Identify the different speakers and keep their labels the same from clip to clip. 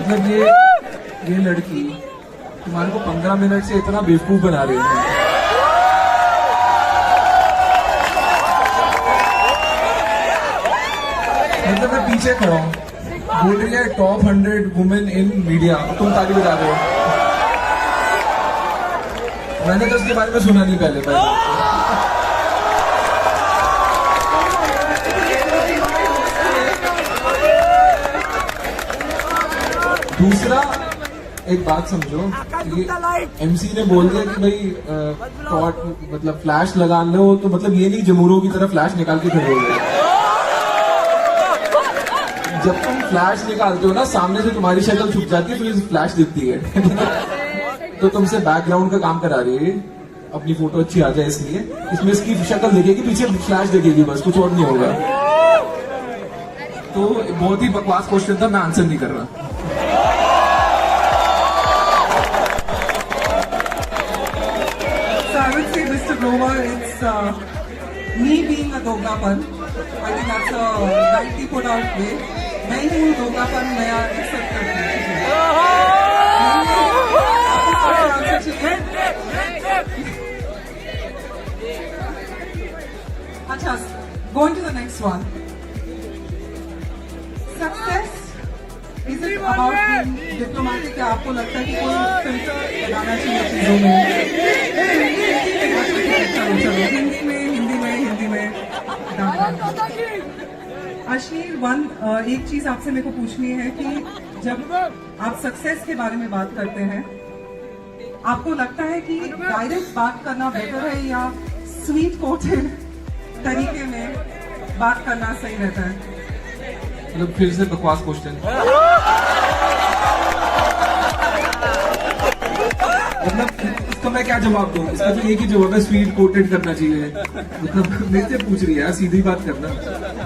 Speaker 1: मतलब ये लड़की तुम्हारे को 15 मिनट से इतना बेवकूफ बना रही है। मतलब मैं पीछे खड़ा हूँ, बोल रही है टॉप 100 वुमेन इन मीडिया, तुम ताली बजा रहे हो। मैंने तो उसके बारे में सुना नहीं पहले। दूसरा, एक बात समझो, एमसी ने बोल दिया कि भाई मतलब फ्लैश लगा लो, तो मतलब ये नहीं जमूरों की तरह फ्लैश निकाल के खड़े हो गए। जब तुम फ्लैश निकालते हो ना, सामने से तुम्हारी शक्ल छुप जाती है, फिर फ्लैश दिखती है। तो तुमसे बैकग्राउंड का काम करा रही है, अपनी फोटो अच्छी आ जाए इसलिए। इसमें इसकी शक्ल दिखेगी, पीछे फ्लैश दिखेगी, बस कुछ और नहीं होगा। तो बहुत ही बकवास क्वेश्चन था, मैं आंसर नहीं कर रहा।
Speaker 2: So I would say, Mr. Grover, it's me being a दोगलापन. I think that's a rightly put out way. मैं ही हूँ दोगलापन, मैं एक्सेप्ट करती हूँ। अच्छा, going to the next one. Success is it about being diplomatic? या आपको लगता है कि कोई फिल्टर लगाना चाहिए चीजों में? चलो हिंदी में अश्लील एक चीज आपसे मेरे को पूछनी है कि जब आप सक्सेस के बारे में बात करते हैं, आपको लगता है कि डायरेक्ट बात करना बेटर है या स्वीट कोटेड तरीके में बात करना सही रहता है?
Speaker 1: मतलब फिर से बकवास क्वेश्चन। मतलब इसका मैं क्या जवाब दूं? इसका तो एक ही जवाब है, स्वीट कोटेड करना चाहिए। मतलब मेरे से पूछ रही है, सीधी बात करना।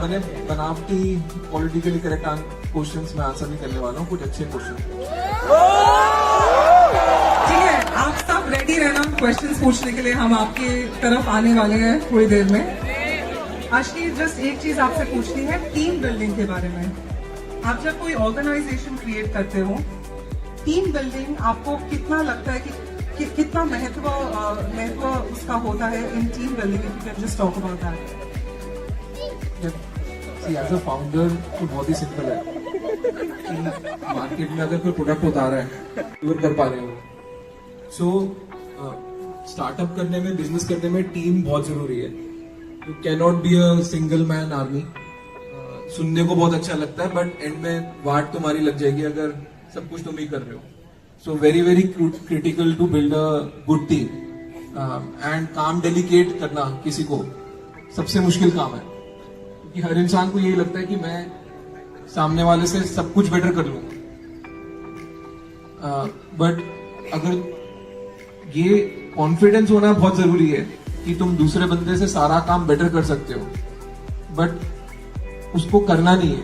Speaker 1: मैंने बनावटी पॉलिटिकली करेक्ट क्वेश्चंस में आंसर नहीं करने वाला हूँ, कुछ अच्छे क्वेश्चन।
Speaker 2: ठीक है, आप सब रेडी रहना क्वेश्चंस पूछने के लिए, हम आपके तरफ आने वाले हैं थोड़ी देर में। आशीष, जस्ट एक चीज आपसे पूछनी है टीम बिल्डिंग के बारे में। आप जब कोई ऑर्गेनाइजेशन क्रिएट करते हो, टीम बिल्डिंग आपको कितना लगता है कि कितना महत्व उसका होता है in team building? If you can just talk about that.
Speaker 1: As a founder तो बहुत ही सिंपल है कि मार्केट में अगर कोई प्रोडक्ट उतारा है, डिलीवर कर पा रहे हो, सो स्टार्टअप करने में, बिजनेस करने में टीम बहुत जरूरी है। You can not be a single man army. सुनने को बहुत अच्छा लगता है, बट एंड में वाट तुम्हारी लग जाएगी अगर सब कुछ तुम ही कर रहे हो। So very very critical to build a good team. And काम डेलीकेट करना किसी को सबसे मुश्किल काम है, क्योंकि हर इंसान को यही लगता है कि मैं सामने वाले से सब कुछ बेटर कर लूं। बट अगर ये कॉन्फिडेंस होना बहुत जरूरी है कि तुम दूसरे बंदे से सारा काम बेटर कर सकते हो, बट उसको करना नहीं है,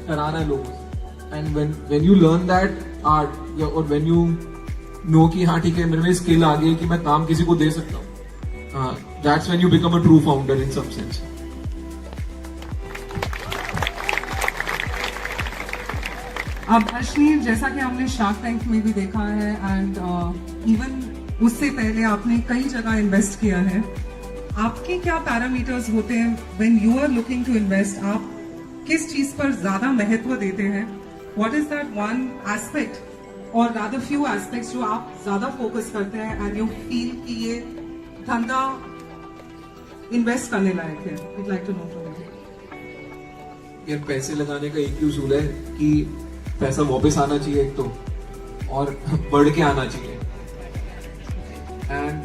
Speaker 1: कराना है लोगों से। And when you learn that art, और व्हेन यू नो कि हाँ ठीक है, मेरे में स्किल आ गई कि मैं काम किसी को दे सकता हूँ, that's when you become a true founder in some sense.
Speaker 2: अब अश्लील, जैसा कि हमने शार्क टैंक में भी देखा है एंड इवन उससे पहले आपने कई जगह इन्वेस्ट किया है, आपके क्या पैरामीटर्स होते हैं when you are looking to invest? आप किस चीज पर ज्यादा महत्व देते हैं? What is that one aspect और रादर फ्यू एस्पेक्ट्स जो आप ज्यादा फोकस करते हैं एंड यू फील कि ये धंधा इन्वेस्ट करने लायक है? I'd like to know from you.
Speaker 1: यार, पैसे लगाने का एक ही उसूल है कि पैसा वापस आना चाहिए एक तो, और बढ़ के आना चाहिए। एंड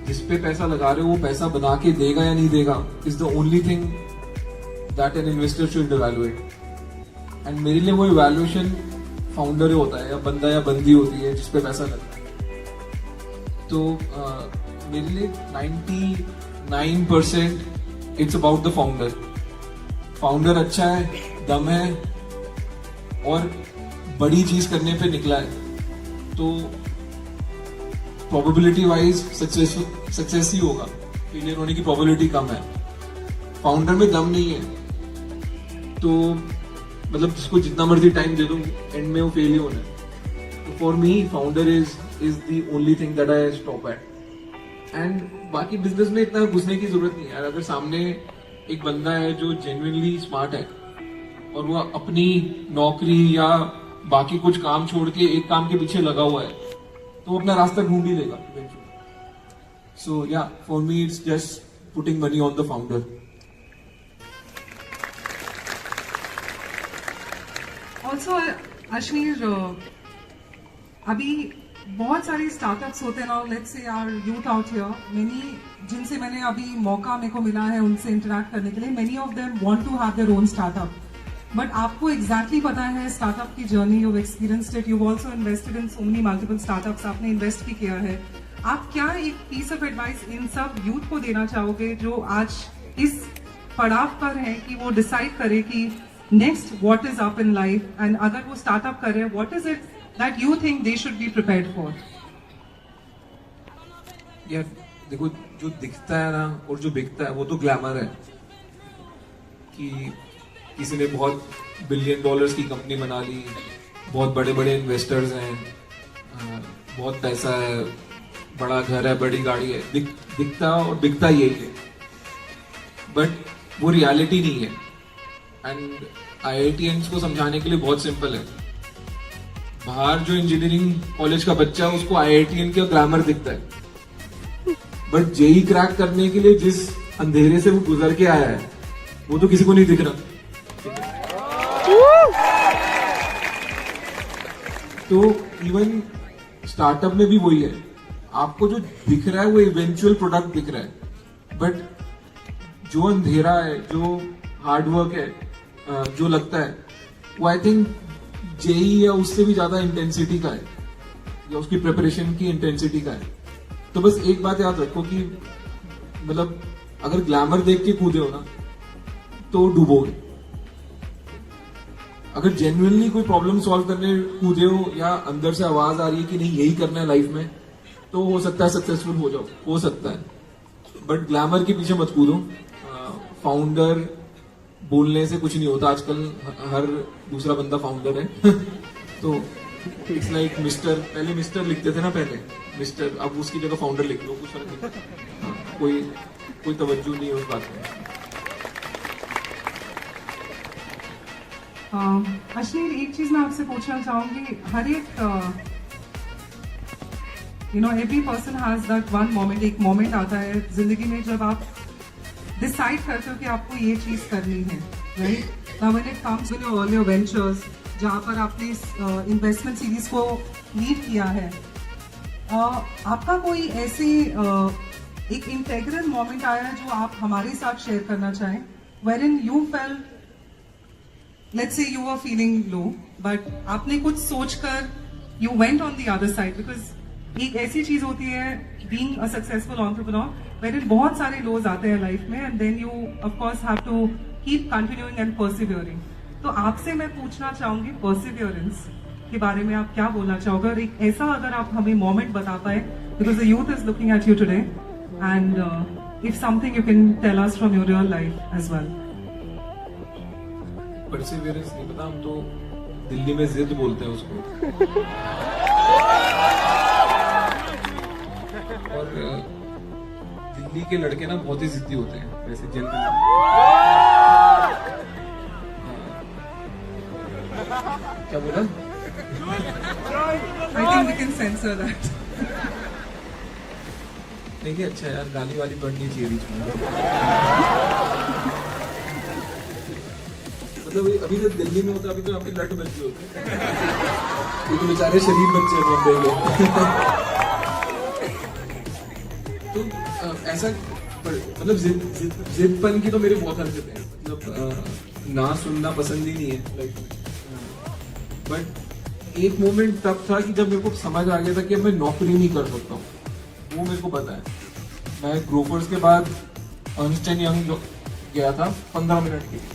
Speaker 1: जिस पे पैसा लगा रहे हो वो पैसा बना के देगा या नहीं देगा is the only thing that an investor should evaluate. And मेरे लिए वो इवैल्यूएशन फाउंडर होता है, या बंदा या बंदी होती है जिस पे पैसा लगता है। तो मेरे लिए 99% it's about the founder. Founder अच्छा है, दम है और बड़ी चीज करने पे निकला है, तो प्रोबेबिलिटी वाइज सक्सेस ही होगा, फेलियर होने की प्रोबेबिलिटी कम है। फाउंडर में दम नहीं है तो मतलब जिसको जितना मर्जी टाइम दे दूं एंड में वो फेल ही होना है। तो for me founder is the only thing that I stop at. And बाकी बिजनेस में इतना घुसने की जरूरत नहीं है यार। अगर सामने एक बंदा है जो जेन्युइनली स्मार्ट है और वो अपनी नौकरी या बाकी कुछ काम छोड़ के एक काम के पीछे लगा हुआ है तो वो अपना रास्ता ढूंढ ही लेगा इवेंचुअली। सो या for me it's just putting money on the founder.
Speaker 2: Also Ashneer, अभी बहुत सारे स्टार्टअप्स होते हैं ना, let's say are youth out here, many जिनसे मैंने अभी मौका मेरे को मिला है उनसे इंटरेक्ट करने के लिए, many of them want to have their own startup, but आपको एग्जैक्टली पता है स्टार्टअप की journey, you experienced it, you also invested in so many multiple startups, आपने इन्वेस्ट भी किया है। आप क्या एक पीस ऑफ एडवाइस इन सब यूथ को देना चाहोगे जो आज इस पड़ाव पर है कि वो डिसाइड करे कि next what is up in life, and अगर वो स्टार्टअप करे what is it that you think they should be prepared for?
Speaker 1: यार देखो, जो दिखता है ना और जो बिकता है वो तो ग्लैमर है कि किसी ने बहुत $1 बिलियन की कंपनी बना ली, बहुत बड़े बड़े इन्वेस्टर्स हैं, बहुत पैसा है, बड़ा घर है, बड़ी गाड़ी है, दिखता और बिकता यही है, बट वो रियलिटी नहीं है। एंड IITians को समझाने के लिए बहुत सिंपल है। बाहर जो इंजीनियरिंग कॉलेज का बच्चा है उसको IITian का ग्लैमर दिखता है, बट जेई क्रैक करने के लिए जिस अंधेरे से वो गुजर के आया है वो तो किसी को नहीं दिख रहा। तो इवन स्टार्टअप में भी वही है, आपको जो दिख रहा है वो इवेंचुअल प्रोडक्ट दिख रहा है, बट जो अंधेरा है, जो हार्डवर्क है, जो लगता है वो आई थिंक जेई या उससे भी ज्यादा इंटेंसिटी का है, या उसकी प्रिपरेशन की इंटेंसिटी का है। तो बस एक बात याद रखो कि मतलब अगर ग्लैमर देख के कूदे हो ना तो डूबोगे। अगर जेन्युइनली कोई प्रॉब्लम सॉल्व करने कूदे हो या अंदर से आवाज आ रही है कि नहीं यही करना है लाइफ में, तो हो सकता है सक्सेसफुल हो जाओ, हो सकता है, बट ग्लैमर के पीछे मत कूदो। फाउंडर बोलने से कुछ नहीं होता, आजकल हर दूसरा बंदा फाउंडर है। तो इट्स लाइक मिस्टर, पहले मिस्टर लिखते थे ना, पहले मिस्टर, अब उसकी जगह फाउंडर लिख लो, कुछ फर्क नहीं पड़ता। हाँ, कोई तवज्जो नहीं है उस बात में।
Speaker 2: अश्नीर, एक चीज मैं आपसे पूछना चाहूंगी, हर एक every person has that one moment, एक मोमेंट आता है जिंदगी में जब आप डिसाइड करते हो कि आपको ये चीज करनी है, right? Now when it comes in your earlier ventures, जहां पर आपने इन्वेस्टमेंट सीरीज को लीड किया है, आपका कोई ऐसे एक इंटेग्रल मोमेंट आया है जो आप हमारे साथ शेयर करना चाहें, wherein you felt, let's say you were feeling low, but आपने कुछ सोचकर you went on the other side, because एक ऐसी चीज होती है being a successful entrepreneur wherein बहुत सारे lows आते हैं लाइफ में, and then you of course have to keep continuing and persevering. तो आपसे मैं पूछना चाहूंगी perseverance के बारे में आप क्या बोलना चाहोगे, और एक ऐसा अगर आप हमें मोमेंट बता पाए, because the youth is looking at you today, and if something you can tell us from your real life as well.
Speaker 1: Perseverance नहीं पता, हम तो दिल्ली में जिद बोलते हैं उसको। और दिल्ली के लड़के ना बहुत ही जिद्दी होते हैं वैसे जनरली। क्या बोला?
Speaker 2: I think we can censor that.
Speaker 1: नहीं अच्छा यार, गाली वाली बढ़नी चाहिए बीच में। मतलब अभी तक दिल्ली में होता, अभी तो आपके लट बच्चे होते, ये तो बेचारे शरीफ बच्चे बॉम्बे के। तो ऐसा मतलब जिदपन की तो मेरे बहुत हरकतें हैं, मतलब ना सुनना पसंद ही नहीं है लाइक। बट एक मोमेंट तब था कि जब मेरे को समझ आ गया था कि अब मैं नौकरी नहीं कर सकता हूँ, वो मेरे को पता है। मैं ग्रोफर्स के बाद अर्नस्ट एंड यंग गया था 15 मिनट के लिए,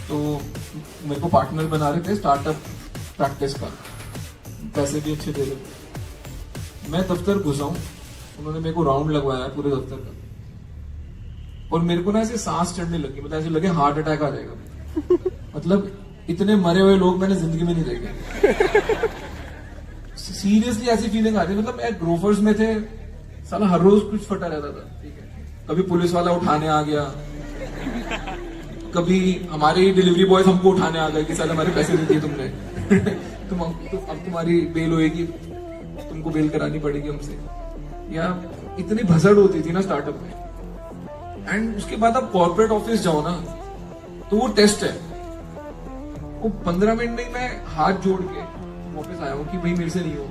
Speaker 1: तो मेरे को पार्टनर बना रहे थे स्टार्टअप प्रैक्टिस का, पैसे भी अच्छे दे रहे थे। मैं दफ्तर घुसा हूँ, उन्होंने मेरे को राउंड लगवाया पूरे दफ्तर का, और मेरे को ना ऐसे सांस चढ़ने लगी, मतलब ऐसे लगे हार्ट अटैक आ जाएगा। मतलब इतने मरे हुए लोग मैंने जिंदगी में नहीं देखे। सीरियसली ऐसी फीलिंग आ रही, मतलब मैं ग्रोफर्स में थे, साला हर रोज कुछ फटा रहता था, ठीक है। कभी पुलिस वाला उठाने आ गया, कभी हमारे डिलीवरी बॉयज हमको उठाने आ गए कि साला हमारे पैसे नहीं दिए तुमने। अब तुम्हारी बेल होएगी, तुमको बेल करानी पड़ेगी हमसे। या इतनी भसड़ होती थी ना स्टार्टअप में। एंड उसके बाद आप कॉर्पोरेट ऑफिस जाओ ना, तो वो टेस्ट है। वो 15 मिनट में मैं हाथ जोड़ के वापस आया हूँ कि भाई मेरे से नहीं हो।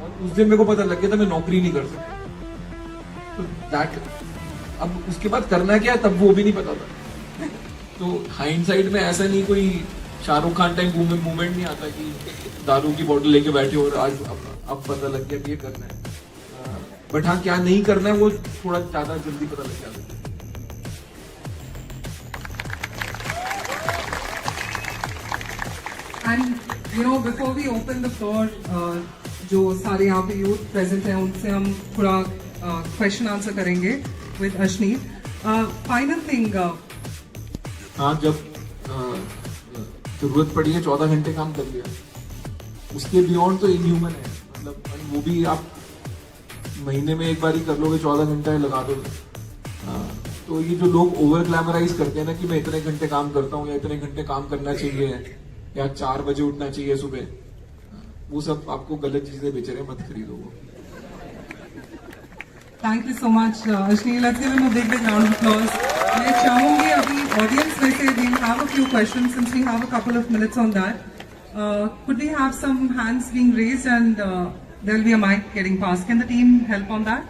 Speaker 1: और उस दिन मेरे को पता लग गया था मैं नौकरी नहीं कर सकता। तो दैट, अब उसके बाद करना क्या है तब वो भी नहीं पता था। तो हाइंडसाइट में ऐसा नहीं कोई शाहरुख खान टाइम मूवमेंट नहीं आता कि दारू की बोतल लेके बैठे और आज अब पता लग गया कि ये करना है। बट हाँ, क्या नहीं करना है वो थोड़ा ज्यादा जल्दी पता लग जाता है।
Speaker 2: And you know before we open the floor, जो सारे यहाँ पे यूथ प्रेजेंट हैं उनसे हम थोड़ा क्वेश्चन आंसर करेंगे विद अशनीर। फाइनल थिंग,
Speaker 1: हाँ, जब जरूरत पड़ी है 14 घंटे काम कर लिया, उसके बियॉन्ड तो इनह्यूमन है। मतलब वो भी आप महीने में एक बार ही कर लोगे, 14 घंटे लगा दो। तो ये जो लोग ओवर ग्लैमराइज करते हैं ना कि मैं इतने घंटे काम करता हूँ या इतने घंटे काम करना चाहिए या 4 बजे उठना चाहिए सुबह, वो सब आपको गलत चीजें बेच रहे हैं, मत खरीदो वो।
Speaker 2: Thank you so much Ashneer, let's give him a big round of applause. मैं चाहूंगी अभी ऑडियंस में से we have a few questions since we have a couple of minutes on that. Could we have some hands being raised and there will be a mic getting passed. Can the team help on that?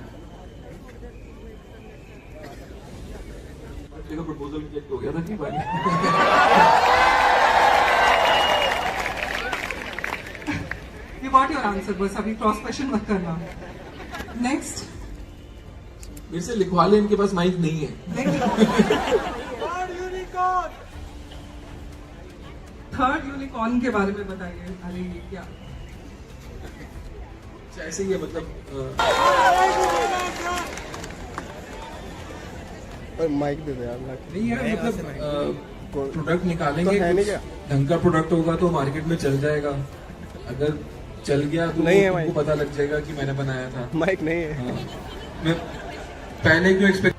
Speaker 1: Proposal reject हो गया था कि भाई।
Speaker 2: You got your answer, बस अभी cross question मत करना। Next,
Speaker 1: मेरे से लिखवा ले, इनके पास माइक नहीं है।
Speaker 2: थर्ड यूनिकॉर्न के बारे में बताइए। अरे ये क्या?
Speaker 1: ऐसे ही है, मतलब
Speaker 3: माइक दे दे यार।
Speaker 1: नहीं यार, मतलब प्रोडक्ट निकालेंगे,
Speaker 3: तो है नहीं क्या?
Speaker 1: ढंग का प्रोडक्ट होगा तो मार्केट में चल जाएगा। अगर चल गया तो
Speaker 3: नहीं है
Speaker 1: तुमको पता लग जाएगा कि मैंने बनाया था।
Speaker 3: माइक नहीं है।
Speaker 1: हाँ, मैं पहले क्यों expect.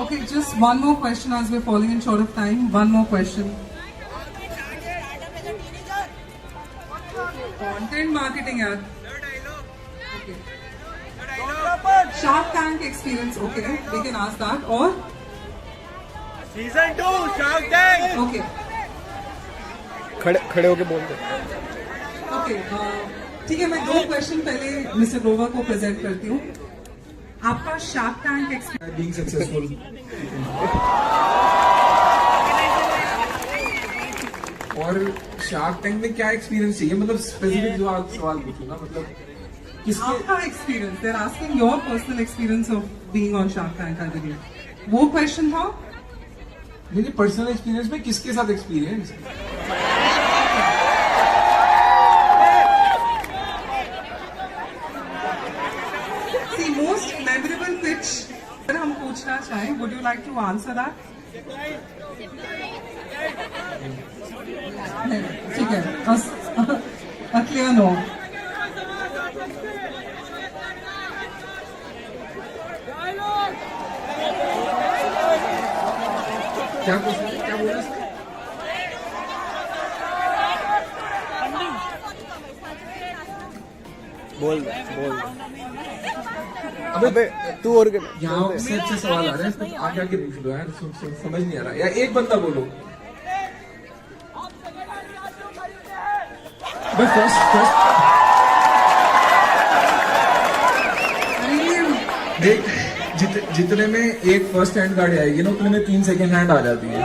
Speaker 2: Okay, just one more question as we're falling in short of time. One more question. Content marketing, यार. Okay. Shark Tank experience, okay, we can ask that. और?
Speaker 4: Season 2 shark tank.
Speaker 2: Okay.
Speaker 3: खड़े होके बोल दे।
Speaker 2: Okay, ठीक है, मैं 2 question पहले mister Grover को प्रेजेंट करती हूँ। आपका shark tank experience
Speaker 1: being successful, और शार्क टैंक में क्या एक्सपीरियंस चाहिए, मतलब स्पेसिफिक जो आप सवाल पूछो ना, मतलब किसके।
Speaker 2: आपका experience, they are asking your personal experience of being on shark tank, I believe वो क्वेश्चन था।
Speaker 1: मेरे पर्सनल एक्सपीरियंस में किसके साथ experience.
Speaker 2: See most memorable pitch अगर हम पूछना चाहें, would you like to answer that? ठीक है, a clear no.
Speaker 1: क्या क्या बोला?
Speaker 3: बोल अबे तू और के
Speaker 1: यहाँ से अच्छे सवाल आ रहे हैं, आप क्या पूछ लो यार, समझ नहीं आ रहा। या एक बंदा बोलो। बस फर्स्ट देख, जितने में एक फर्स्ट हैंड गाड़ी आएगी ना, उतने में 3 सेकेंड हैंड आ जाती है।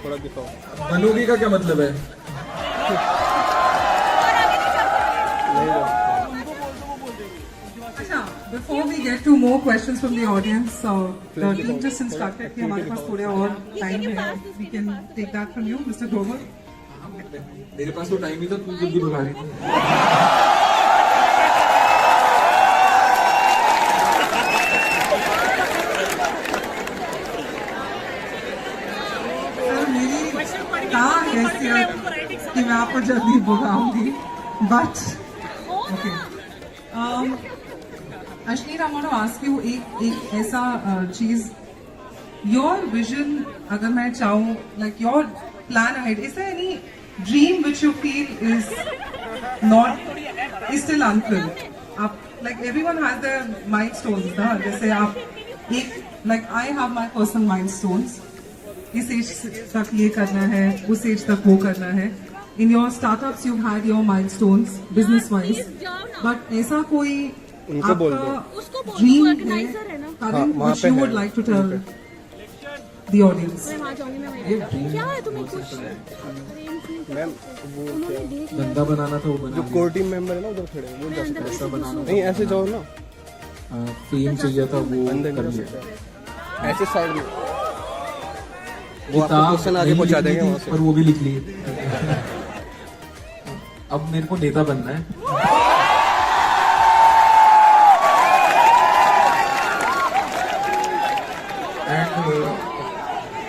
Speaker 3: थोड़ा दिखाओ।
Speaker 1: बनोगी का क्या मतलब है?
Speaker 2: अच्छा, before we get to more questions from the audience, the team just instructed कि हमारे पास थोड़ा और टाइम है, we can take that from you, Mr. Grover.
Speaker 1: मेरे पास तो टाइम ही था, तू जल्दी बुला रही थी।
Speaker 2: आपको जल्दी बुलाऊंगी but okay Ashneer I want to ask you एक ऐसा चीज योर विजन अगर मैं चाहूँ like your plan ahead is there any dream which you feel is not is still unfilled आप like everyone has their milestones ना जैसे आप एक like I have my personal milestones इस एज तक ये करना है उस एज तक वो करना है in your startups you had your milestones business wise but ऐसा कोई
Speaker 3: उनको बोल दो।
Speaker 2: आपका ड्रीम है करण
Speaker 3: वहाँ
Speaker 2: व्हिच
Speaker 3: पे
Speaker 2: यू
Speaker 3: है।
Speaker 2: Would like to tell the audience
Speaker 5: क्या है तुम
Speaker 3: मैम वो क्या
Speaker 1: धंधा बनाना था वो
Speaker 3: जो
Speaker 1: बना
Speaker 3: कोर टीम मेंबर है ना उधर खड़े हैं, वो जा सकते
Speaker 1: पैसा बनाना
Speaker 3: हैं। नहीं ऐसे जाओ ना,
Speaker 1: फेम चाहिए था वो
Speaker 3: अंदर
Speaker 1: कर
Speaker 3: नहीं जा
Speaker 1: लिया
Speaker 3: सकते। ऐसे साइड में वो आपको
Speaker 1: किताब
Speaker 3: क्वेश्चन आगे
Speaker 1: नहीं
Speaker 3: पहुंचा
Speaker 1: लिखनी
Speaker 3: देंगे
Speaker 1: थी,
Speaker 3: वहाँ से।
Speaker 1: पर वो भी लिख ली अब मेरे को नेता बनना है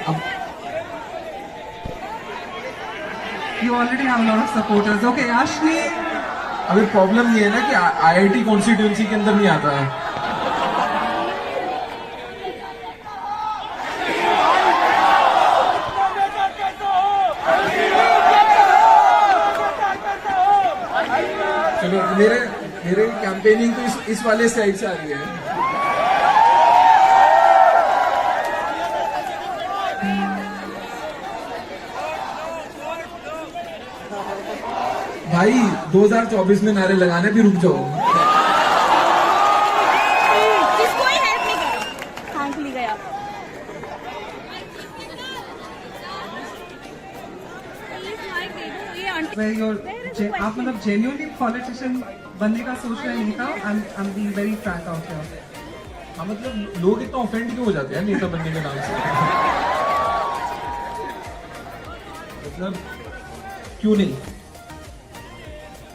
Speaker 1: अब
Speaker 2: You already have a lot of supporters. Okay, Ashni,
Speaker 1: अभी प्रॉब्लम ये है ना कि आईआईटी कॉन्स्टिट्यूंसी के अंदर नहीं आता है चलो मेरे कैंपेनिंग तो इस वाले साइड से आ रही है भाई 2024 में नारे लगाने भी रुक जाओ
Speaker 5: कोई हेल्प नहीं करा थैंकली गया ये आंटी
Speaker 2: where you're, आप मतलब genuinely politician बनने का सोच रहे हैं नेता. I'm being very frank out here.
Speaker 1: हाँ मतलब लोग इतना ऑफेंड क्यों हो जाते हैं नेता बनने के नाम से मतलब क्यों नहीं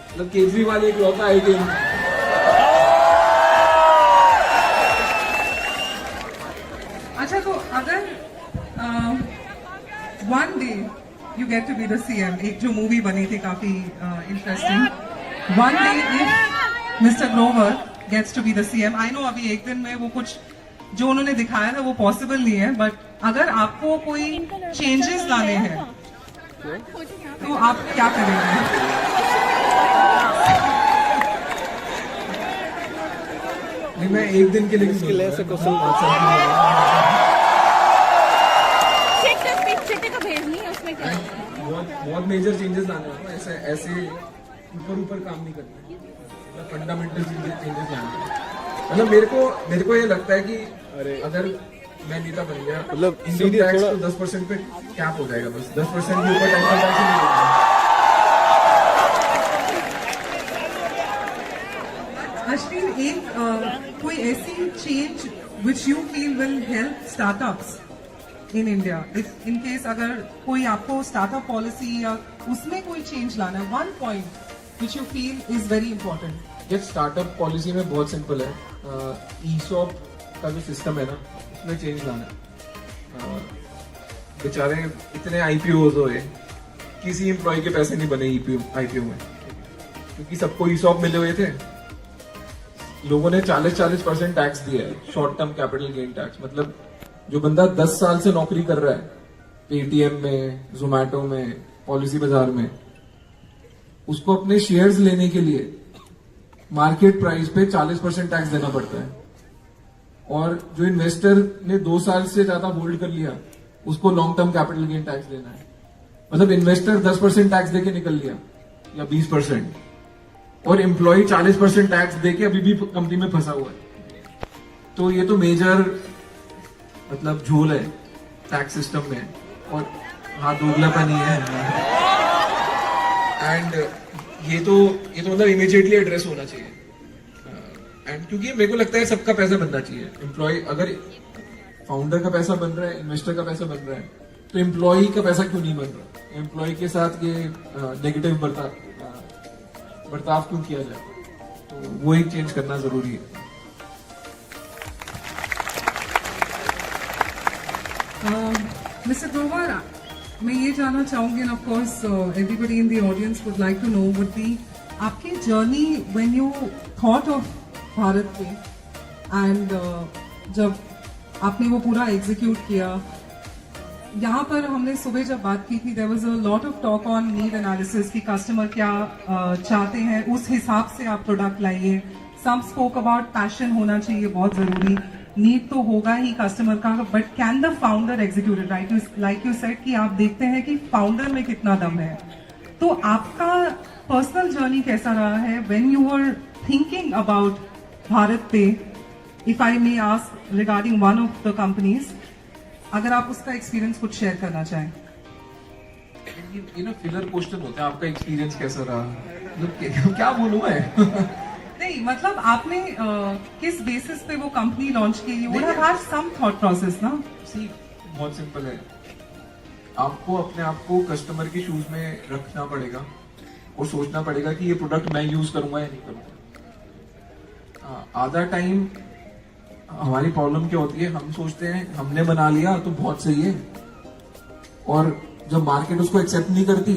Speaker 1: मतलब केजरीवाल एक लौता आईटी
Speaker 2: अच्छा तो अगर one day you get to be the CM, एक जो मूवी बनी थी काफी interesting. One day if Mr. Grover gets to be the CM, I know अभी एक दिन में वो कुछ जो उन्होंने दिखाया था वो पॉसिबल नहीं है, बट अगर आपको कोई चेंजेस लाने हैं तो आप क्या करेंगे?
Speaker 1: नहीं मैं एक दिन के लिए
Speaker 3: इसके लिए ऐसे क्वेश्चन
Speaker 5: चिट्टे का भेजनी है उसमें क्या
Speaker 1: बहुत मेजर चेंजेस लाने हैं ना ऐसे ऐसे ऊपर काम नहीं करना फंडामेंटल चेंजेस लाने हैं मतलब मेरे को ये लगता है कि अगर मैं नेता बन गया
Speaker 3: मतलब
Speaker 1: इनकम
Speaker 3: सीधे
Speaker 1: टैक्स
Speaker 3: थोड़ा-
Speaker 1: तो 10% पे कैप हो जाएगा बस 10% के ऊपर इनकम टैक्स ही नहीं होगा
Speaker 2: अश्विन एक कोई ऐसी change which you feel will help startups in India in case अगर कोई आपको स्टार्टअप पॉलिसी या उसमें कोई चेंज लाना है one point which you feel is very important.
Speaker 1: ये स्टार्टअप पॉलिसी में बहुत सिंपल है ईसॉप का जो सिस्टम है ना उसमें चेंज लाना है बेचारे इतने आईपीओज हुए किसी एम्प्लॉय के पैसे नहीं बने आईपीओ में क्योंकि सबको ईसॉप मिले हुए थे लोगों ने 40% टैक्स दिया है short term capital gain tax मतलब जो बंदा 10 साल से नौकरी कर रहा है पेटीएम में जोमैटो में पॉलिसी बाजार में उसको अपने शेयर्स लेने के लिए मार्केट प्राइस पे 40% टैक्स देना पड़ता है और जो इन्वेस्टर ने 2 साल से ज्यादा होल्ड कर लिया उसको long term capital gain tax देना है मतलब इन्वेस्टर 10% टैक्स देके निकल लिया या 20% और एम्प्लॉय 40% टैक्स देके अभी भी कंपनी में फंसा हुआ है तो ये तो मेजर मतलब झोल है टैक्स सिस्टम में और हाँ दोगलापन ही है एंड ये तो मतलब इमीडिएटली एड्रेस होना चाहिए एंड क्योंकि मेरे को लगता है सबका पैसा बनना चाहिए एम्प्लॉय अगर फाउंडर का पैसा बन रहा है इन्वेस्टर का पैसा बन रहा है तो एम्प्लॉय का पैसा क्यों नहीं बन रहा एम्प्लॉय के साथ ये नेगेटिव बर्ताव क्यों किया जाए तो वो एक चेंज करना जरूरी है.
Speaker 2: Mr. Grover, मैं ये जानना चाहूंगी, and of course everybody in the audience would like to know, would be आपकी journey when you thought of BharatPe, and जब आपने वो पूरा एग्जीक्यूट किया। यहाँ पर हमने सुबह जब बात की थी, there was a lot of talk on need analysis कि कस्टमर क्या चाहते हैं, उस हिसाब से आप प्रोडक्ट लाइए। सम स्पोक अबाउट पैशन होना चाहिए, बहुत जरूरी। नीड तो होगा ही कस्टमर का, but can the founder execute it right? Like you said कि आप देखते हैं कि फाउंडर में कितना दम है। तो आपका पर्सनल जर्नी कैसा रहा है when you were thinking about BharatPe, if I may ask regarding one of the companies, अगर आप उसका एक्सपीरियंस कुछ शेयर करना चाहें।
Speaker 1: ये ना फिलर क्वेश्चन होता है, आपका एक्सपीरियंस कैसा रहा, मतलब क्या बोलूं मैं?
Speaker 2: नहीं, मतलब आपने किस बेसिस पे वो कंपनी लॉन्च की? You would have had some thought process ना?
Speaker 1: सी बहुत सिंपल है, आपको अपने आप को कस्टमर के शूज में रखना पड़ेगा और सोचना पड़ेगा कि ये प्रोडक्ट मैं यूज करूंगा या नहीं करूंगा। आधा टाइम हमारी प्रॉब्लम क्या होती है, हम सोचते हैं हमने बना लिया तो बहुत सही है, और जब मार्केट उसको एक्सेप्ट नहीं करती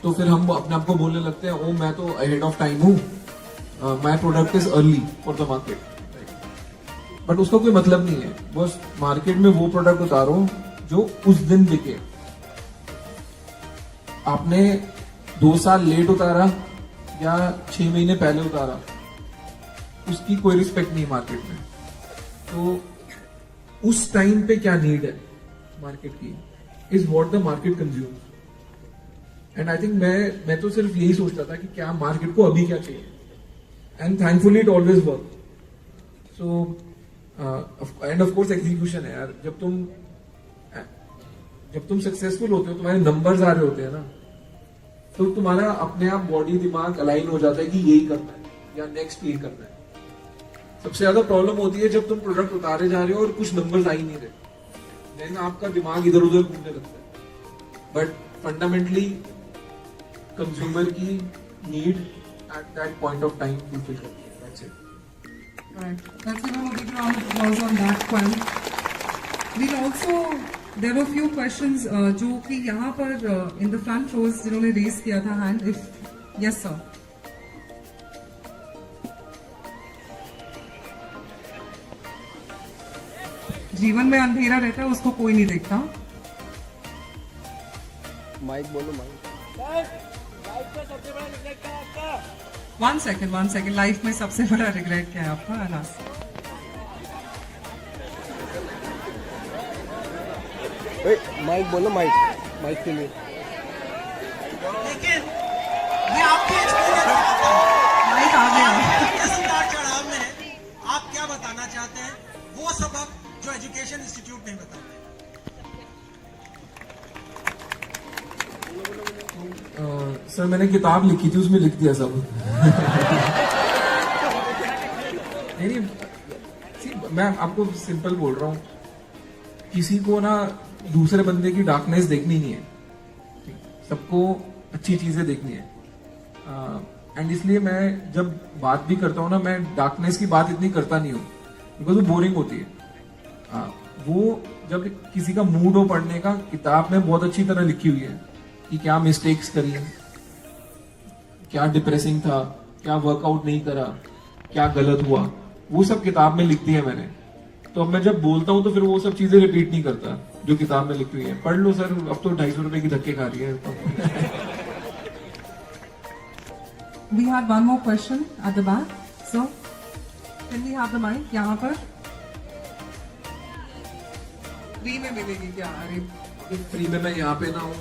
Speaker 1: तो फिर हम अपने आप को बोलने लगते हैं ओ मैं तो अहेड ऑफ टाइम हूँ, my product is early for the market. But उसका कोई मतलब नहीं है, बस मार्केट में वो प्रोडक्ट उतारो जो उस दिन बिके। आपने 2 साल लेट उतारा या 6 महीने पहले उतारा, उसकी कोई रिस्पेक्ट नहीं मार्केट में। तो उस टाइम पे क्या नीड है मार्केट की, is what the market consumes. And I think मैं तो सिर्फ यही सोचता था कि क्या मार्केट को अभी क्या चाहिए, and thankfully it always work. So and of course execution है यार, जब तुम सक्सेसफुल होते हो, तुम्हारे नंबर्स आ रहे होते हैं ना, तो तुम्हारा अपने आप बॉडी दिमाग अलाइन हो जाता है कि यही करना है या नेक्स्ट यही करना है। सबसे ज्यादा प्रॉब्लम होती है जब तुम प्रोडक्ट उतारे जा रहे हो और कुछ नंबर्स आ ही नहीं रहे, देन आपका दिमाग इधर उधर घूमने लगता है। बट फंडामेंटली कंज्यूमर की need at that point of time fulfill करती है, that's it.
Speaker 2: Right. Let's give him a big round of applause on that one. We'll also, there were few questions जो कि यहाँ पर in the front rows जिन्होंने raise किया था hand, if yes sir. जीवन में अंधेरा रहता है, उसको कोई नहीं देखता।
Speaker 3: माइक बोलो, माइक।
Speaker 2: वन सेकेंड, लाइफ में सबसे बड़ा रिग्रेट क्या है आपका? अनास,
Speaker 3: माइक बोलो, माइक के लिए।
Speaker 6: लेकिन ये आपकी एक्सपीरियंस
Speaker 2: माइक आ गया।
Speaker 6: उतार चढ़ाव में आप क्या बताना चाहते हैं, वो सबक जो एजुकेशन इंस्टीट्यूट नहीं बताते?
Speaker 1: सर मैंने किताब लिखी थी, उसमें लिख दिया सब। नहीं, मैं आपको सिंपल बोल रहा हूँ, किसी को ना दूसरे बंदे की डार्कनेस देखनी नहीं है, सबको अच्छी चीजें देखनी है। एंड इसलिए मैं जब बात भी करता हूँ ना, मैं डार्कनेस की बात इतनी करता नहीं हूँ, बिकॉज वो बोरिंग होती है। वो जब किसी का मूड हो पढ़ने का, किताब में बहुत अच्छी तरह लिखी हुई है कि क्या मिस्टेक्स करी, क्या डिप्रेसिंग था, क्या वर्कआउट नहीं करा, क्या गलत हुआ, वो सब किताब में लिख दिया मैंने। तो अब मैं जब बोलता हूँ तो फिर वो सब चीजें रिपीट नहीं करता जो किताब में लिखी हुई है। पढ़ लो सर, अब तो 250 रुपए की धक्के खा रही है।
Speaker 2: We have one more question at the back. So, can we have the mic? यहाँ पर फ्री में मिलेगी क्या? अरे
Speaker 1: फ्री में मैं यहाँ पे ना हूँ।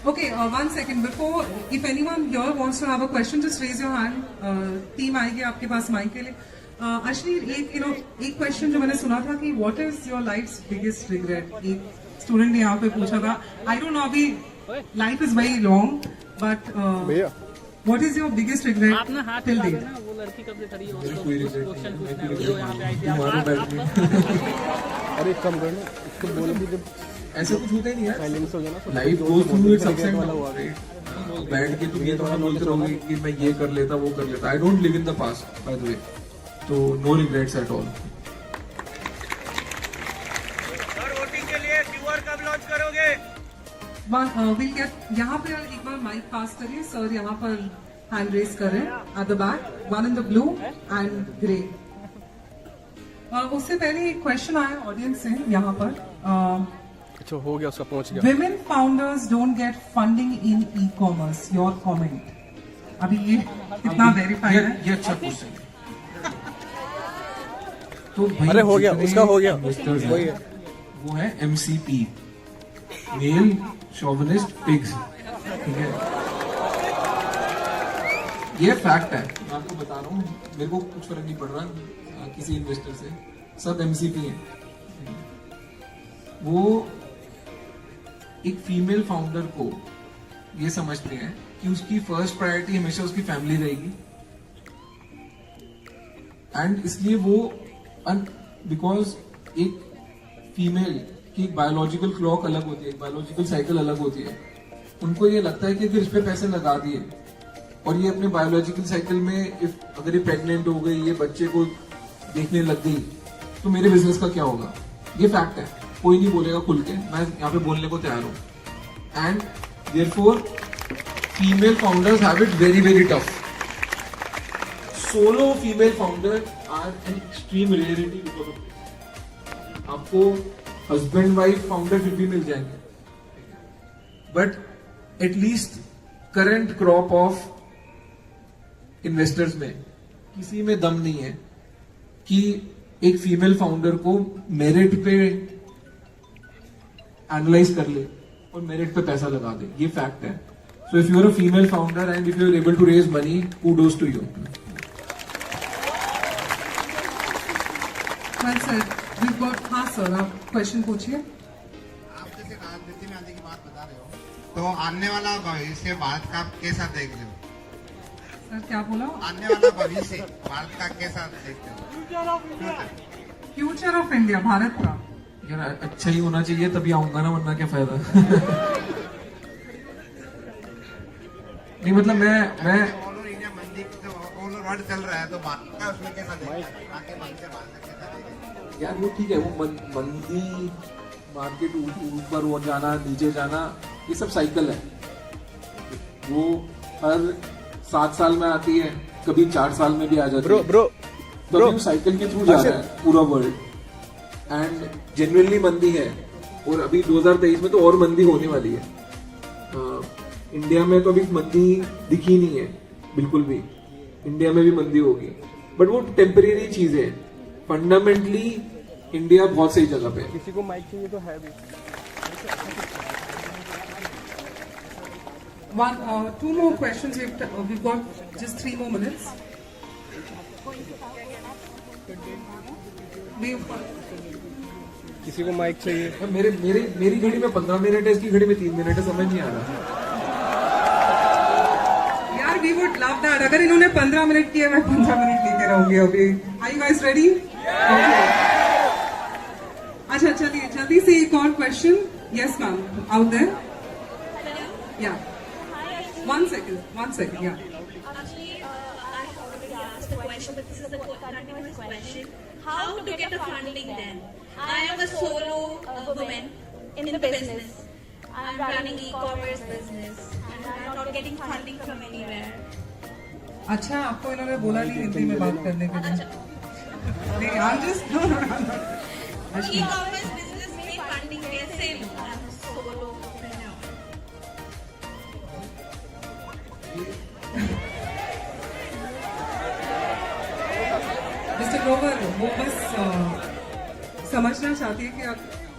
Speaker 2: Okay, 1 second before, if anyone here wants to have a question, just raise your hand. Team आएगी आपके पास माइक के लिए। अश्नीर, एक क्वेश्चन जो मैंने सुना था कि what is your life's biggest regret, एक स्टूडेंट ने यहाँ पे पूछा था। आई डोंट नो, अभी life is very long, but what is your biggest regret till date?
Speaker 7: वो लड़की कब से खड़ी है,
Speaker 1: मेरे
Speaker 7: उसको
Speaker 1: कोई
Speaker 7: कुछ
Speaker 1: regret
Speaker 7: क्वेश्चन
Speaker 1: नहीं है,
Speaker 7: पूछना है,
Speaker 1: मैं
Speaker 7: वो यहाँ पे आई थी।
Speaker 1: तुम्हारा बैठ में।
Speaker 3: अरे कम कर लो, इसको बोलो कि जब
Speaker 1: ऐसा कुछ होता ही नहीं यार,
Speaker 3: साइलेंस हो जाए ना,
Speaker 1: life goes through it's ups and
Speaker 3: वाला
Speaker 1: डाउन,
Speaker 3: हुआ।
Speaker 1: राइट? बैठ के तुम ये थोड़ा बोलते रहोगे कि मैं ये कर लेता वो कर लेता. I don't live in the past by the way, तो no regrets at all.
Speaker 4: Sir voting के लिए क्यूआर कब लॉन्च करोगे?
Speaker 2: विल गेट यहाँ पे एक बार माइक पास करिए सर, यहाँ पर हैंड रेज करें at the back, one in the blue and grey. उससे पहले एक क्वेश्चन आया ऑडियंस से यहाँ पर.
Speaker 3: अच्छा हो गया, उसका पहुंच गया.
Speaker 2: Women founders don't get funding in e-commerce. Your comment. अभी ये कितना वेरीफाइड है?
Speaker 1: ये अच्छा क्वेश्चन है. तो भाई
Speaker 3: अरे हो गया,
Speaker 1: जितने
Speaker 3: उसका हो गया.
Speaker 1: investors हैं,
Speaker 3: वही है.
Speaker 1: वो है MCP, मेल शोविनिस्ट पिग्स. ठीक है, ये फैक्ट है, मैं आपको बता रहा हूँ. मेरे को कुछ फर्क नहीं पड़ रहा किसी इन्वेस्टर से, सब MCP हैं. वो एक फीमेल फाउंडर को ये समझते हैं कि उसकी फर्स्ट प्रायोरिटी हमेशा उसकी फैमिली रहेगी, एंड इसलिए वो बिकॉज एक फीमेल की एक बायोलॉजिकल क्लॉक अलग होती है, एक बायोलॉजिकल साइकिल अलग होती है. उनको ये लगता है कि अगर इस पे पैसे लगा दिए और ये अपने बायोलॉजिकल साइकिल में अगर ये प्रेग्नेंट हो गई, ये बच्चे को देखने लग गई, तो मेरे बिजनेस का क्या होगा. ये फैक्ट है, कोई नहीं बोलेगा खुल के, मैं यहाँ पे बोलने को तैयार हूँ. And therefore female founders have it very very tough. Solo female founder are an extreme rarity. आपको हस्बैंड वाइफ फाउंडर फिर भी मिल जाएंगे, but at least current crop of investors में किसी में दम नहीं है कि एक फीमेल फाउंडर को मेरिट पे एनालाइज कर ले और मेरिट पे पैसा लगा दे. ये फैक्ट है. So if you are a female founder and if you are able to raise money, kudos to you.
Speaker 2: Well sir, we got. हाँ सर, आप क्वेश्चन पूछिए.
Speaker 8: आप जैसे राजनीति में आने की बात बता रहे हो, तो आने वाला भविष्य भारत का कैसा देख रहे हो?
Speaker 2: सर क्या बोला?
Speaker 8: आने वाला भविष्य भारत का कैसा देखते हो?
Speaker 2: फ्यूचर ऑफ इंडिया, भारत का.
Speaker 1: यार अच्छा ही होना चाहिए तभी आऊंगा ना, वरना क्या फायदा. नहीं मतलब मैं
Speaker 8: ऑल ओवर इंडिया मंदी तो ऑल ओवर वर्ल्ड चल रहा है, तो भारत का उसमें कैसा देखते हो? आगे मंदी से भारत का कैसा देखते हो?
Speaker 1: यार वो ठीक है, वो मंदी मार्केट ऊपर वो जाना नीचे जाना, ये सब साइकिल है. वो हर 7 साल में आती है, कभी 4 साल में भी आ जाती है.
Speaker 3: ब्रो
Speaker 1: तो अभी साइकिल के थ्रू जा रहा है पूरा वर्ल्ड, एंड जेन्युइनली मंदी है. और अभी 2023 में तो और मंदी होने वाली है. इंडिया में तो अभी मंदी दिखी नहीं है बिल्कुल भी. इंडिया में भी मंदी होगी, बट वो टेम्परेरी चीज है. फंडामेंटली इंडिया बहुत सही जगह पे है.
Speaker 3: किसी को माइक चाहिए तो है भी.
Speaker 2: Two more questions. We've got just 3 more minutes.
Speaker 3: किसी को माइक चाहिए?
Speaker 1: मेरी घड़ी में 15 मिनट है, इसकी घड़ी में 3 मिनट है, समझ नहीं आ रहा.
Speaker 2: यार we would love that. अगर इन्होंने 15 मिनट किए, मैं 15 मिनट लेके रहूंगी अभी. Are you guys ready? अच्छा चलिए जल्दी से एक और question. Yes ma'am, out there. Yeah. One second. Yeah.
Speaker 5: Actually, I already asked the question, but this is a continuous question. How to get the funding then? I am a solo woman in the business. I'm running e-commerce business and I'm not getting funding from anywhere.
Speaker 2: अच्छा आपको इन्होंने बोला नहीं हिंदी में बात करने के लिए? नहीं, I'm just
Speaker 5: E-commerce business में funding कैसे लूँ? I'm a solopreneur.
Speaker 2: Mister Grover, वो बस समझना चाहती है कि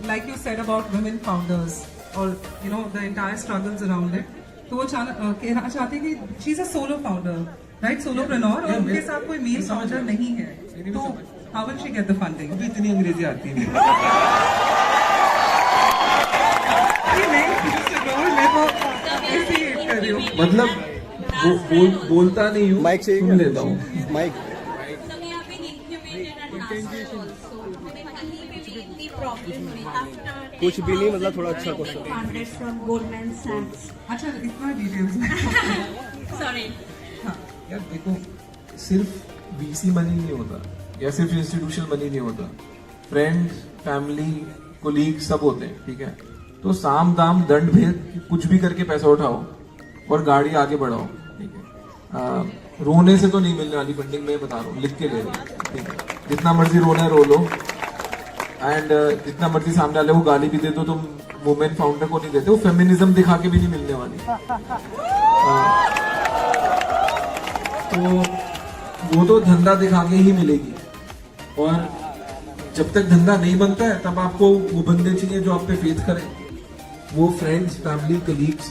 Speaker 2: like you said about women founders और you know the entire struggles around it, तो वो कहना चाहती है कि she is a solo founder, right, solopreneur, और उनके साथ कोई मेल फाउंडर नहीं है, तो how will she get the funding?
Speaker 1: अभी इतनी अंग्रेजी आती है.
Speaker 2: मिस्टर ग्रोवर, मैं तो ऐसे ही कर रही हूँ.
Speaker 1: मतलब बोलता नहीं हूँ,
Speaker 3: माइक चाहिए?
Speaker 1: सुन लेता हूँ.
Speaker 3: Mic.
Speaker 5: So we have been incubated at NASA also. हमें कहीं पे भी इतनी प्रॉब्लम हुई after
Speaker 3: कुछ भी नहीं, मतलब थोड़ा अच्छा question.
Speaker 5: funded from Goldman Sachs.
Speaker 2: अच्छा इतना डिटेल्स में
Speaker 5: Sorry.
Speaker 1: यार देखो, सिर्फ वीसी मनी नहीं होता या सिर्फ इंस्टीट्यूशनल मनी नहीं होता, फ्रेंड्स, फैमिली, कोलीग सब होते हैं, ठीक है। तो साम दाम दंड भेद कुछ भी करके पैसा उठाओ और गाड़ी आगे बढ़ाओ, ठीक है। रोने से तो नहीं मिलने वाली फंडिंग, मैं बता रहा हूँ, लिख के ले लो, ठीक है। जितना मर्जी रोना रो लो, एंड जितना मर्जी सामने वाले को गाली भी दे दो, तुम वुमेन फाउंडर को नहीं देते, वो फेमिनिज्म दिखा के भी नहीं मिलने वाली। तो वो तो धंधा दिखा के ही मिलेगी, और जब तक धंधा नहीं बनता है तब आपको वो बंदे चाहिए जो आप पे फेथ करें, वो फ्रेंड्स, फैमिली, कलीग्स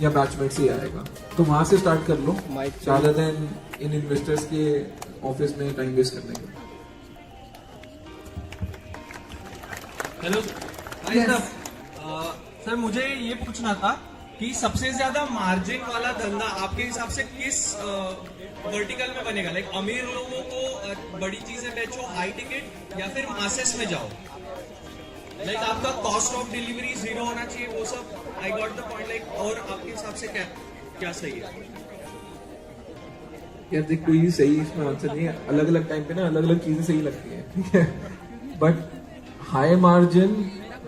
Speaker 1: या बैचमेट्स ही आएगा। तो वहां से स्टार्ट कर लो rather than इन इन्वेस्टर्स के ऑफिस में टाइम वेस्ट करने के।
Speaker 6: Hello
Speaker 2: Yes.
Speaker 6: सर, मुझे ये पूछना था कि सबसे ज्यादा मार्जिन वाला धंधा आपके हिसाब से किस वर्टिकल में बनेगा? लाइक अमीर लोगों को बड़ी चीजें बेचो, हाई टिकट, या फिर मासेस में जाओ? लाइक आपका कॉस्ट ऑफ डिलीवरी जीरो होना चाहिए, वो सब I got the point. Like और आपके हिसाब से क्या सही है?
Speaker 1: यार देख, कोई सही इसमें आंसर नहीं है, अलग अलग टाइम पे ना अलग अलग चीजें सही लगती हैं, ठीक है। But high margin,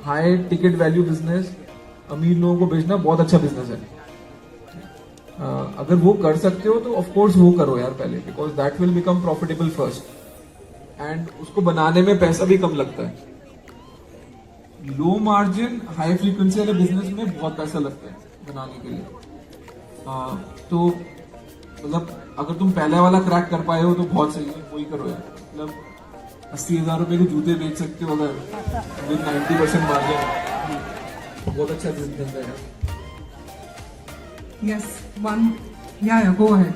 Speaker 1: high ticket value business, अमीर लोगों को बेचना बहुत अच्छा बिजनेस है। अगर वो कर सकते हो तो ऑफ कोर्स वो करो यार पहले, because that will become profitable first, and उसको बनाने में पैसा भी कम लगता है। लो मार्जिन हाई फ्रीक्वेंसी वाले बिजनेस में बहुत पैसा लगता है बनाने के लिए। तो मतलब अगर तुम पहले वाला क्रैक कर पाए हो तो बहुत सही है, वही करो यार। मतलब 80,000 रुपए के जूते बेच सकते हो अगर विद 90% मार्जिन, बहुत अच्छा बिजनेस है यार।
Speaker 2: Yes, one. Yeah, go ahead.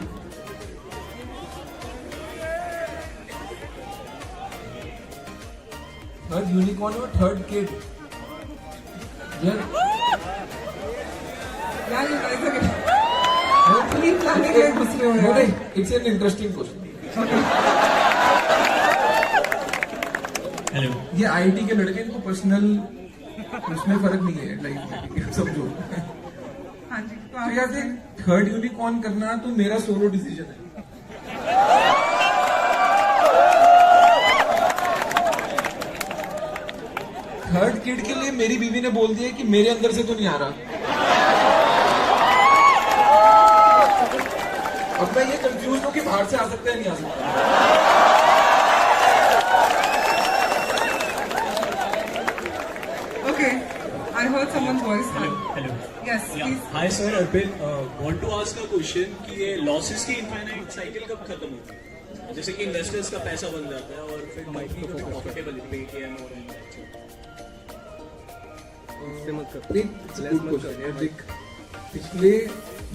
Speaker 1: Third unicorn और थर्ड किड, यार
Speaker 2: Yeah, you guys are getting. Hopefully planning में घुस रहे हो यार.
Speaker 1: It's an interesting question.
Speaker 6: Hello,
Speaker 1: ये आईटी के लड़के, इनको पर्सनल उसमें फर्क नहीं है, लाइक समझो।
Speaker 2: हाँ जी, तो
Speaker 1: तो
Speaker 2: आप
Speaker 1: यार देख, थर्ड यूनिकॉर्न करना तो मेरा सोलो डिसीजन है। थर्ड किड के लिए मेरी बीवी ने बोल दिया कि मेरे अंदर से तो नहीं आ रहा। अब मैं ये कंफ्यूज हूं कि बाहर से आ सकता है नहीं आ सकता।
Speaker 2: Okay, I heard someone's voice.
Speaker 9: Hello.
Speaker 2: Yes, please.
Speaker 9: Hi sir, Arpin. Want to ask a question कि ये losses की infinite cycle कब खत्म होती है? जैसे कि investors का पैसा बन जाता है और फिर company को profitable Paytm और
Speaker 3: इससे मत कर।
Speaker 1: देख, it's a good question यार। देख, पिछले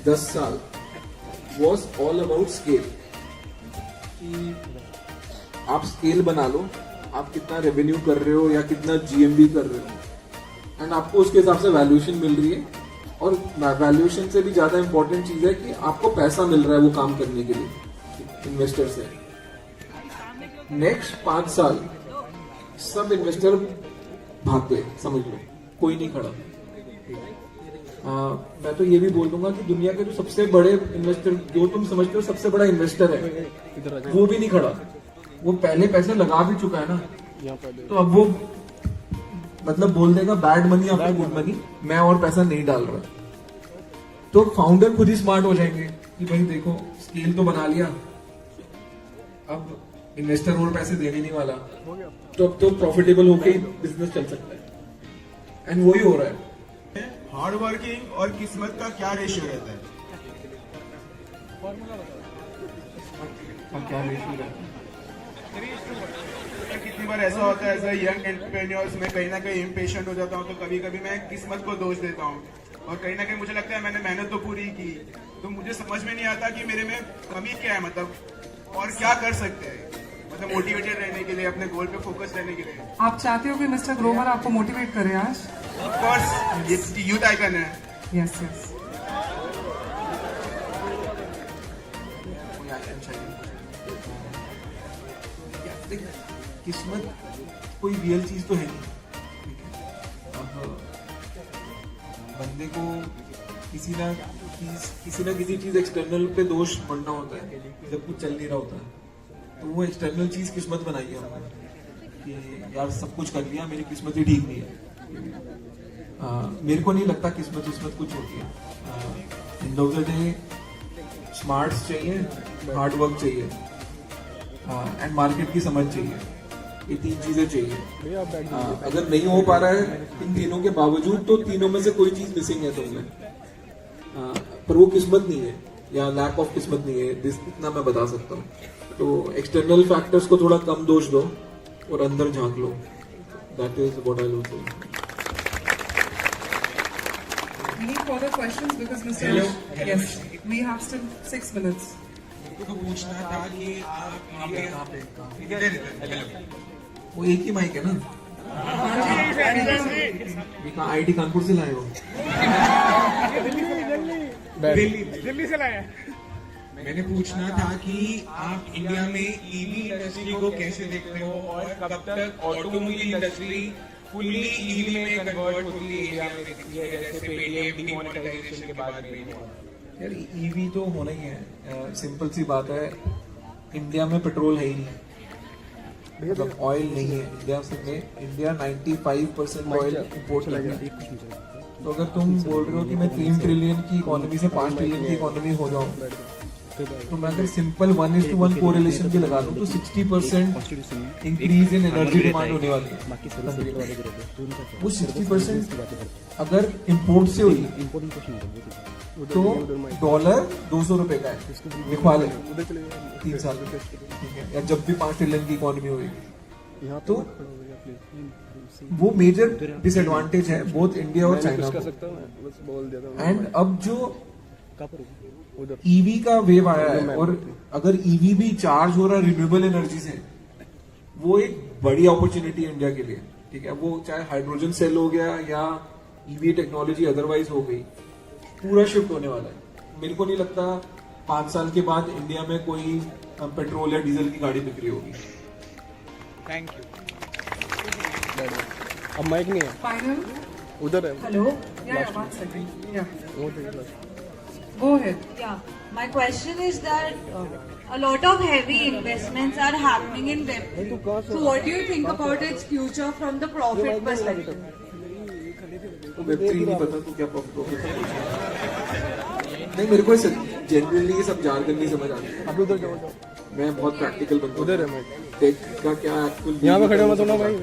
Speaker 1: 10 साल was all about scale, कि आप स्केल बना लो, आप कितना रेवेन्यू कर रहे हो या कितना जीएमबी कर रहे हो, एंड आपको उसके हिसाब से वैल्यूएशन मिल रही है। और वैल्यूएशन से भी ज्यादा इंपॉर्टेंट चीज है कि आपको पैसा मिल रहा है वो काम करने के लिए इन्वेस्टर से। नेक्स्ट 5 साल सब इन्वेस्टर भाग गए, समझ लो, कोई नहीं खड़ा। मैं तो ये भी बोल दूंगा कि दुनिया के जो सबसे बड़े इन्वेस्टर, जो तुम समझते हो सबसे बड़ा इन्वेस्टर है, वो भी नहीं खड़ा। वो पहले पैसे लगा भी चुका है ना, तो अब वो मतलब बोल देगा bad money after good money, मैं और पैसा नहीं डाल रहा। तो फाउंडर खुद ही स्मार्ट हो जाएंगे कि भाई देखो, स्केल तो बना लिया, अब इन्वेस्टर और पैसे देने नहीं वाला, तो अब तो प्रॉफिटेबल होके ही बिजनेस चल सकता है, एंड वही हो रहा है।
Speaker 8: हार्ड वर्किंग और किस्मत का क्या रेशियो रहता है?
Speaker 1: क्या रेशियो है?
Speaker 8: कितनी बार ऐसा होता है, एज अ यंग एंटरप्रेन्योर्स में कहीं ना कहीं इम्पेशेंट हो जाता हूँ, तो कभी कभी मैं किस्मत को दोष देता हूँ, और कहीं ना कहीं मुझे लगता है मैंने मेहनत तो पूरी की, तो मुझे समझ में नहीं आता कि मेरे में कमी क्या है, मतलब और क्या कर सकते हैं, मतलब मोटिवेटेड रहने के लिए, अपने गोल पे फोकस रहने के लिए।
Speaker 2: आप चाहते हो कि मिस्टर ग्रोवर आपको मोटिवेट करे आज?
Speaker 8: ऑफ कोर्स, ये यूथ आइकन है।
Speaker 2: Yes yes.
Speaker 1: किस्मत कोई रियल चीज तो है नहीं, बंदे को किसी ना किसी चीज एक्सटर्नल पे दोष बढ़ना होता है जब कुछ चल नहीं रहा होता है। तो वो एक्सटर्नल चीज किस्मत बनाई है हमने कि यार सब कुछ कर लिया, मेरी किस्मत ही ठीक नहीं है। मेरे को नहीं लगता किस्मत कुछ होती है। इन ऑफ द डे स्मार्ट्स चाहिए, हार्ड वर्क चाहिए एंड मार्केट की समझ चाहिए। ये 3 चीजें चाहिए। अगर नहीं हो पा रहा है इन तीनों के बावजूद तो तीनों में से कोई चीज मिसिंग है तुमने, पर वो किस्मत नहीं है या लैक ऑफ किस्मत नहीं है, इतना मैं बता सकता हूँ। तो एक्सटर्नल फैक्टर्स को थोड़ा कम दोष दो और अंदर झांक लो। That is what I will say.
Speaker 2: We need further questions because Mr. Yes, we have still 6 minutes.
Speaker 8: तो पूछना था कि आप
Speaker 1: वो एक ही माइक है ना? आईटी कानपुर से लाए हो?
Speaker 8: दिल्ली से लाया। मैंने पूछना था कि आप इंडिया में ईवी इंडस्ट्री को कैसे देखते हो और कब तक ऑटोमोबाइल इंडस्ट्री फुल्ली ईवी में कन्वर्ट होती है इंडिया में दिखती है, जैसे पेटीएम डिमोनेटाइजेशन के बाद में।
Speaker 1: यार ईवी तो होना ही है। सिंपल सी बात है, इंडिया में पेट्रोल है ही नहीं, मतलब ऑयल नहीं है इंडिया 95% ऑयल इंपोर्ट कर रहा है। तो अगर तुम बोल रहे हो कि मैं 3 ट्रिलियन की इकोनॉमी से 5 ट्रिलियन की इकोनॉमी हो जाऊं, तो मैं अगर सिंपल 1:1 कोरिलेशन भी लगा दूं तो 60% इंक्रीज इन एनर्जी डिमांड होने वाली है। वो 60% अगर इंपोर्ट से हुई तो डॉलर 200 रुपए का है, लिखवा ले 3 साल, ठीक है, या जब भी 5 ट्रिलियन की इकोनॉमी हुई। तो वो मेजर डिसएडवांटेज है बोथ इंडिया और चाइना को। एंड अब जो ईवी का वेव आया है और अगर ईवी भी चार्ज हो रहा है रिन्यूएबल एनर्जी से, वो एक बड़ी अपॉर्चुनिटी है इंडिया के लिए, ठीक है। वो चाहे हाइड्रोजन सेल हो गया या ईवी टेक्नोलॉजी अदरवाइज हो गई, पूरा शिफ्ट होने वाला है। मेरे को नहीं लगता 5 साल के बाद इंडिया में कोई पेट्रोल या डीजल की गाड़ी बिक्री होगी।
Speaker 8: Thank you.
Speaker 3: अब माइक नहीं है,
Speaker 2: Final?
Speaker 3: उधर है।
Speaker 2: Hello? Yeah, 1 second. Yeah. Go ahead.
Speaker 5: Yeah, my question is that a lot of heavy investments are happening in Web3. So, what do you think about its future from the profit perspective?
Speaker 1: तो Web3 नहीं पता तो क्या profit नहीं। मेरे को generally ये सब jargon नहीं समझ आती है।
Speaker 3: अब उधर जाओ।
Speaker 1: मैं बहुत प्रैक्टिकल बंदा हूं।
Speaker 3: उधर है माइक,
Speaker 1: टेक का क्या एक्चुअल
Speaker 3: यहाँ पे खड़े मत होना भाई,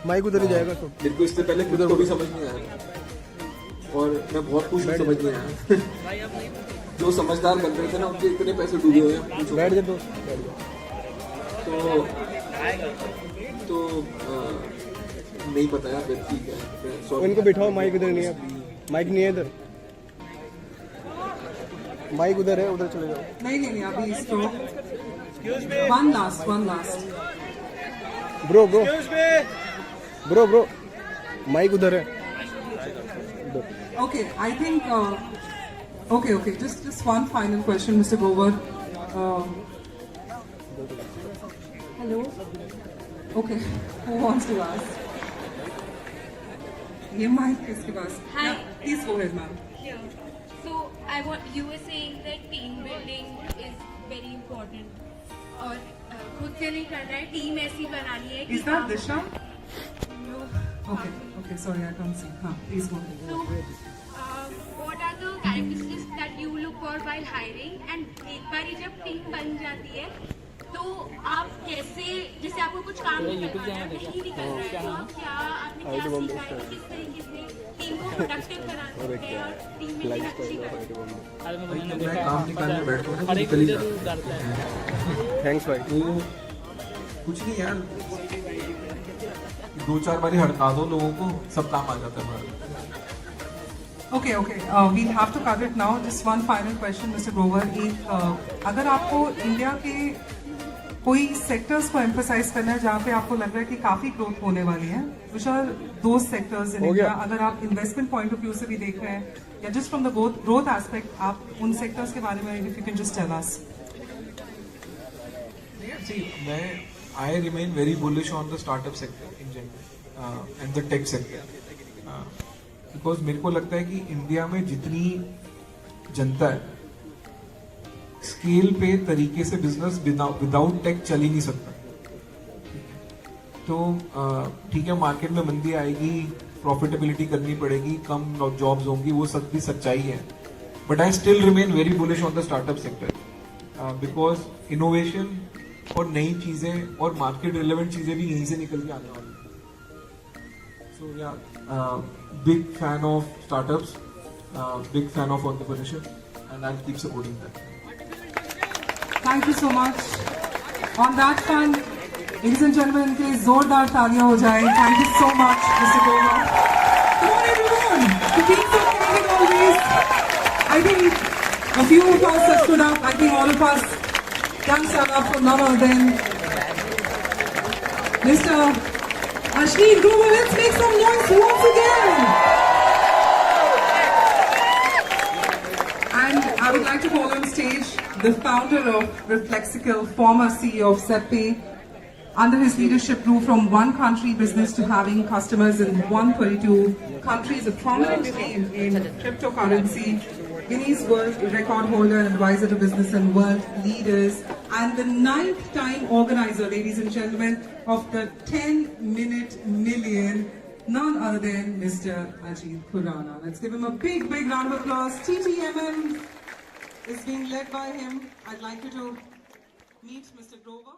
Speaker 3: माइक उधर ही जाएगा। तो
Speaker 1: मेरे को इससे पहले खुद को भी समझ नहीं आया और मैं बहुत कुछ समझ नहीं आया। जो समझदार बन रहे थे ना उनके इतने पैसे डूबे हुए हैं, पूछो।
Speaker 3: बैठ जा दोस्त, बैठ जा।
Speaker 1: तो नहीं पता यार व्यक्ति क्या है।
Speaker 3: इनको बिठाओ, माइक इधर नहीं है, माइक नहीं है इधर, माइक उधर है, उधर चले जाओ।
Speaker 2: नहीं, अभी इसको one last.
Speaker 3: ब्रो माइक उधर है।
Speaker 2: Okay, I think. Okay. Just one final question, Mr. Grover.
Speaker 5: Hello.
Speaker 2: Okay, who wants to ask? ये mic किसके पास?
Speaker 5: Hi.
Speaker 2: Yeah, please go ahead, ma'am.
Speaker 5: Here. So, you were saying that team building is very important. और खुद से नहीं करना है, team ऐसी बनानी है कि
Speaker 2: Is that
Speaker 5: आप-
Speaker 2: Disha?
Speaker 5: No.
Speaker 2: Okay. Sorry, I can't see. हाँ, please go ahead.
Speaker 5: So, what are the characteristics that you look for while hiring? And एक बार जब टीम बन जाती है, तो आप कैसे, जैसे आपको कुछ काम नहीं करना है, नहीं भी करना है, तो आप क्या आपने क्या सीखा है, किस तरीके से टीम को प्रोडक्टिव बना सकते हैं और टीम में अच्छी कर सकते हैं?
Speaker 7: अरे मैंने
Speaker 1: मैं
Speaker 7: देखा
Speaker 1: काम निकालने बैठा हूँ तो
Speaker 7: हर एक
Speaker 1: निकल ही
Speaker 7: वीडियो
Speaker 1: जाता
Speaker 7: तू डालता है।
Speaker 3: थैंक्स भाई।
Speaker 1: है। तो कुछ नहीं यार, 2-4 बारी हड़का दो लोगों को, सब काम आ जाता है हमारा।
Speaker 2: Okay. We'll have to cut it now. Just one final question, Mr. Grover. अगर आपको इंडिया के कोई सेक्टर्स को एम्फसाइज करना है जहाँ पे आपको लग रहा है कि काफी ग्रोथ होने वाली है, which are those sectors in India? अगर आप इन्वेस्टमेंट पॉइंट ऑफ व्यू से भी देख रहे हैं या just from the growth aspect, आप उन सेक्टर्स के बारे में if you can just tell us.
Speaker 1: I remain very bullish on the startup sector in general and the tech sector. Because मेरे को लगता है कि इंडिया में जितनी जनता है, स्केल पे तरीके से बिजनेस विदाउट टेक चल ही नहीं सकता। तो ठीक है, मार्केट में मंदी आएगी, प्रॉफिटेबिलिटी करनी पड़ेगी, कम जॉब्स होंगी, वो सब भी सच्चाई है। But I still remain very bullish on the startup sector because innovation और नई चीजें और मार्केट रिलेवेंट चीजें भी यहीं से निकल के आने वाली हैं। सो या big fan of startups, big fan of entrepreneurship, and I keep supporting that.
Speaker 2: Thank you so much. On that front, ladies and gentlemen, इनके लिए जोरदार तालियां हो जाए। Thank you so much mister Grover. Come on everyone, to keep supporting always. I think a few of us have stood up. I think all of us can stand up for none other than Mr. Ashneer Grover. Let's make some noise once again. And I would like to call on stage the founder of Reflexical, former CEO of SEPPE. Under his leadership grew from one country business to having customers in 132 countries, a prominent name in cryptocurrency, Guinness World Record holder and advisor to business and world leaders, and the 9th time organizer, ladies and gentlemen, of the 10-minute million, none other than Mr. Ajit Khurana. Let's give him a big, big round of applause. TTMM is being led by him. I'd like you to meet Mr. Grover.